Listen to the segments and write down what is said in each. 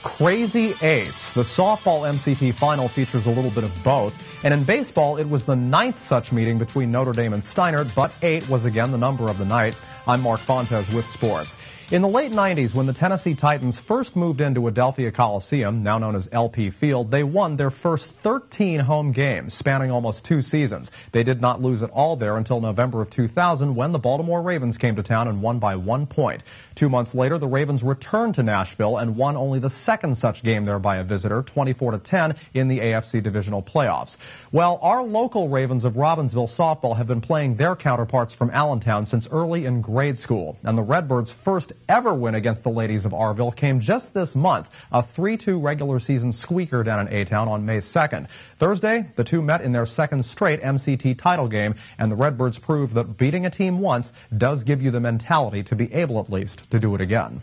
Crazy Eights. The softball MCT final features a little bit of both. And in baseball, it was the 9th such meeting between Notre Dame and Steinert, but 8 was again the number of the night. I'm Mark Fontes with sports. In the late 90s, when the Tennessee Titans first moved into Adelphia Coliseum, now known as LP Field, they won their first 13 home games, spanning almost 2 seasons. They did not lose at all there until November of 2000, when the Baltimore Ravens came to town and won by 1 point. 2 months later, the Ravens returned to Nashville and won only the second such game there by a visitor, 24-10, in the AFC Divisional Playoffs. Well, our local Ravens of Robbinsville softball have been playing their counterparts from Allentown since early in grade school, and the Redbirds' first ever win against the ladies of Arville came just this month, a 3-2 regular season squeaker down in A-Town on May 2nd. Thursday, the two met in their second straight MCT title game, and the Redbirds proved that beating a team once does give you the mentality to be able at least to do it again.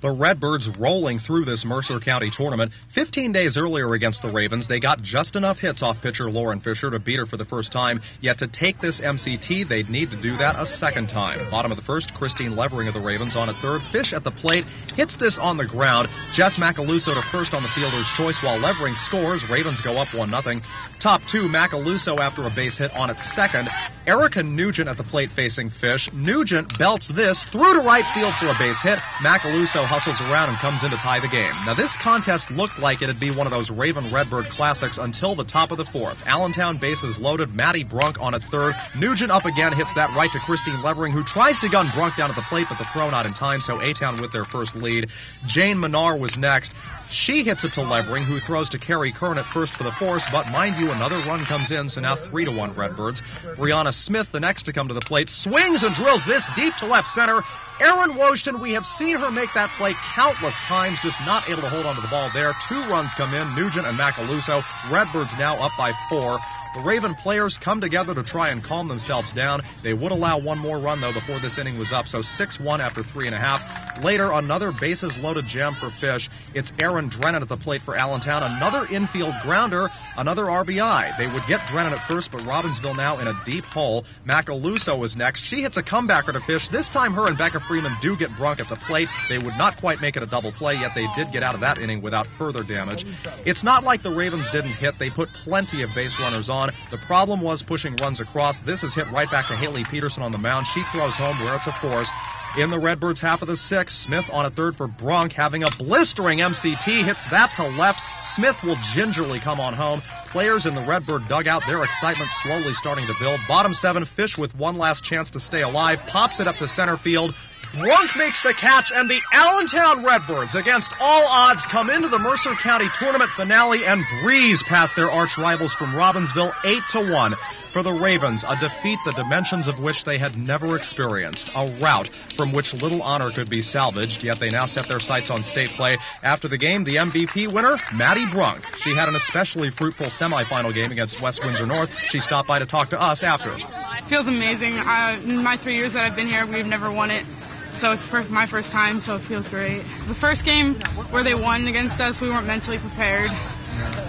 The Redbirds rolling through this Mercer County tournament. 15 days earlier against the Ravens, they got just enough hits off pitcher Lauren Fisher to beat her for the first time. Yet to take this MCT, they'd need to do that a second time. Bottom of the first, Christine Levering of the Ravens on at third. Fish at the plate, hits this on the ground. Jess Macaluso to first on the fielder's choice while Levering scores. Ravens go up 1-0. Top 2, Macaluso after a base hit on its second. Erica Nugent at the plate facing Fish. Nugent belts this through to right field for a base hit. Macaluso hustles around and comes in to tie the game. Now, this contest looked like it'd be one of those Raven-Redbird classics until the top of the fourth. Allentown bases loaded, Maddie Brunk on at third. Nugent up again, hits that right to Christine Levering, who tries to gun Brunk down at the plate, but the throw not in time, so A-Town with their first lead. Jane Menard was next. She hits it to Levering, who throws to Carrie Kern at first for the force, but mind you, another run comes in, so now 3-1 Redbirds. Brianna Smith, the next to come to the plate, swings and drills this deep to left center. Erin Wojton, we have seen her make that play countless times, just not able to hold onto the ball there. 2 runs come in, Nugent and Macaluso. Redbirds now up by 4. The Raven players come together to try and calm themselves down. They would allow one more run, though, before this inning was up, so 6-1 after 3.5. Later, another bases-loaded jam for Fish. It's Aaron Drennan at the plate for Allentown. Another infield grounder, another RBI. They would get Drennan at first, but Robbinsville now in a deep hole. Macaluso was next. She hits a comebacker to Fish. This time, her and Becca Freeman do get Brunk at the plate. They would not quite make it a double play, yet they did get out of that inning without further damage. It's not like the Ravens didn't hit. They put plenty of base runners on. The problem was pushing runs across. This is hit right back to Haley Peterson on the mound. She throws home where it's a force. In the Redbirds' half of the 6th, Smith on a third for Brunk, having a blistering MCT, hits that to left. Smith will gingerly come on home. Players in the Redbird dugout, their excitement slowly starting to build. Bottom 7, Fish with one last chance to stay alive, pops it up to center field. Brunk makes the catch, and the Allentown Redbirds, against all odds, come into the Mercer County tournament finale and breeze past their arch rivals from Robbinsville 8-1. For the Ravens, a defeat the dimensions of which they had never experienced, a rout from which little honor could be salvaged, yet they now set their sights on state play. After the game, the MVP winner, Maddie Brunk. She had an especially fruitful semifinal game against West Windsor North. She stopped by to talk to us after. It feels amazing. In my 3 years that I've been here, we've never won it. So it's my first time, so it feels great. The first game where they won against us, we weren't mentally prepared.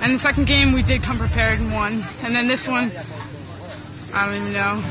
And the second game, we did come prepared and won. And then this one, I don't even know.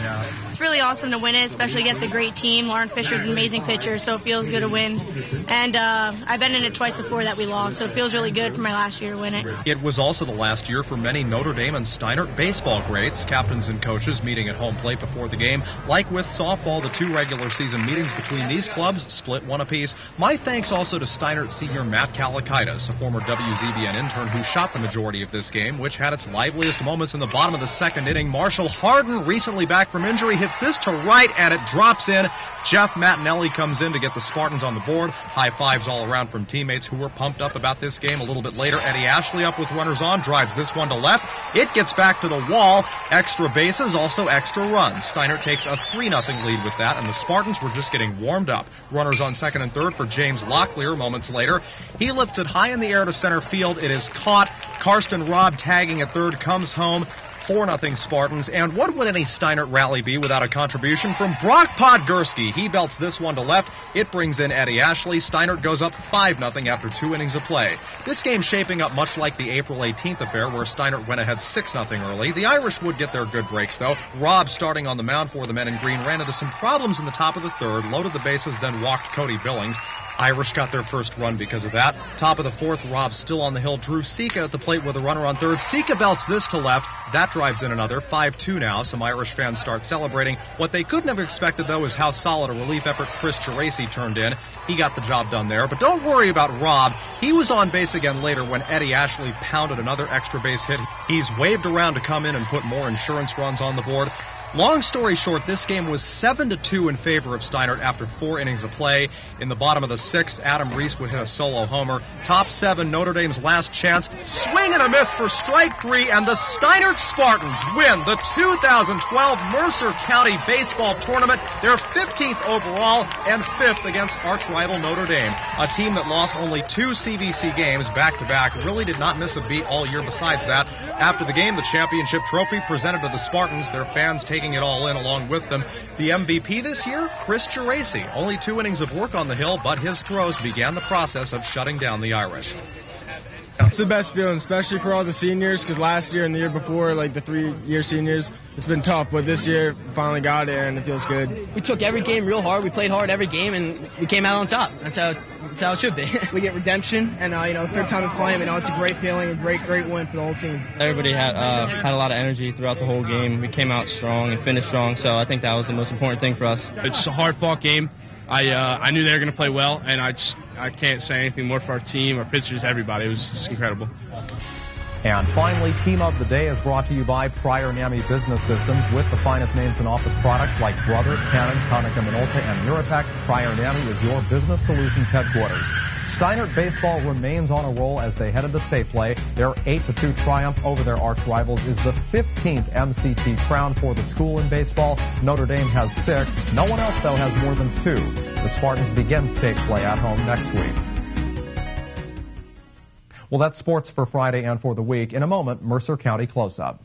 It's really awesome to win it, especially against a great team. Lauren Fisher's an amazing pitcher, so it feels good to win. And I've been in it twice before that we lost, so it feels really good for my last year to win it. It was also the last year for many Notre Dame and Steinert baseball greats, captains and coaches meeting at home plate before the game. Like with softball, the 2 regular season meetings between these clubs split 1 apiece. My thanks also to Steinert senior Matt Kalakaitis, a former WZBN intern who shot the majority of this game, which had its liveliest moments in the bottom of the 2nd inning. Marshall Harden, recently back from injury, hits this to right, and it drops in. Jeff Mattinelli comes in to get the Spartans on the board. High fives all around from teammates who were pumped up about this game. A little bit later, Eddie Ashley up with runners on, drives this one to left. It gets back to the wall. Extra bases, also extra runs. Steinert takes a 3-0 lead with that, and the Spartans were just getting warmed up. Runners on 2nd and 3rd for James Locklear moments later. He lifts it high in the air to center field. It is caught. Karsten Robb tagging at 3rd comes home. 4-0 Spartans, and what would any Steinert rally be without a contribution from Brock Podgorski? He belts this one to left. It brings in Eddie Ashley. Steinert goes up 5-0 after 2 innings of play. This game shaping up much like the April 18th affair where Steinert went ahead 6-0 early. The Irish would get their good breaks, though. Robb, starting on the mound for the men in green, ran into some problems in the top of the third, loaded the bases, then walked Cody Billings. Irish got their first run because of that. Top of the fourth, Robb still on the hill. Drew Sika at the plate with a runner on third. Sika belts this to left. That drives in another. 5-2 now. Some Irish fans start celebrating. What they couldn't have expected, though, is how solid a relief effort Chris Geraci turned in. He got the job done there. But don't worry about Robb. He was on base again later when Eddie Ashley pounded another extra base hit. He's waved around to come in and put more insurance runs on the board. Long story short, this game was 7-2 in favor of Steinert after 4 innings of play. In the bottom of the 6th, Adam Reese would hit a solo homer. Top 7, Notre Dame's last chance. Swing and a miss for strike 3, and the Steinert Spartans win the 2012 Mercer County Baseball Tournament. Their 15th overall and 5th against arch-rival Notre Dame. A team that lost only 2 CVC games back-to-back really did not miss a beat all year besides that. After the game, the championship trophy presented to the Spartans, their fans taking it all in along with them. The MVP this year, Chris Geraci. Only 2 innings of work on the hill, but his throws began the process of shutting down the Irish. It's the best feeling, especially for all the seniors, because last year and the year before, like the 3-year seniors, it's been tough, but this year finally got it, and it feels good. We took every game real hard. We played hard every game, and we came out on top. That's how it should be. We get redemption, and third time in playing, it's a great feeling, a great win for the whole team. Everybody had a lot of energy throughout the whole game. We came out strong and finished strong, so I think that was the most important thing for us. It's a hard-fought game. I knew they were going to play well, and I can't say anything more for our team, our pitchers, everybody. It was just incredible. And finally, Team of the Day is brought to you by Prior NAMI Business Systems. With the finest names in office products like Brother, Canon, Konica Minolta, and Muratech, Prior NAMI is your business solutions headquarters. Steinert baseball remains on a roll as they head into state play. Their 8-2 triumph over their arch rivals is the 15th MCT crown for the school in baseball. Notre Dame has 6. No one else, though, has more than 2. The Spartans begin state play at home next week. Well, that's sports for Friday and for the week. In a moment, Mercer County Close-Up.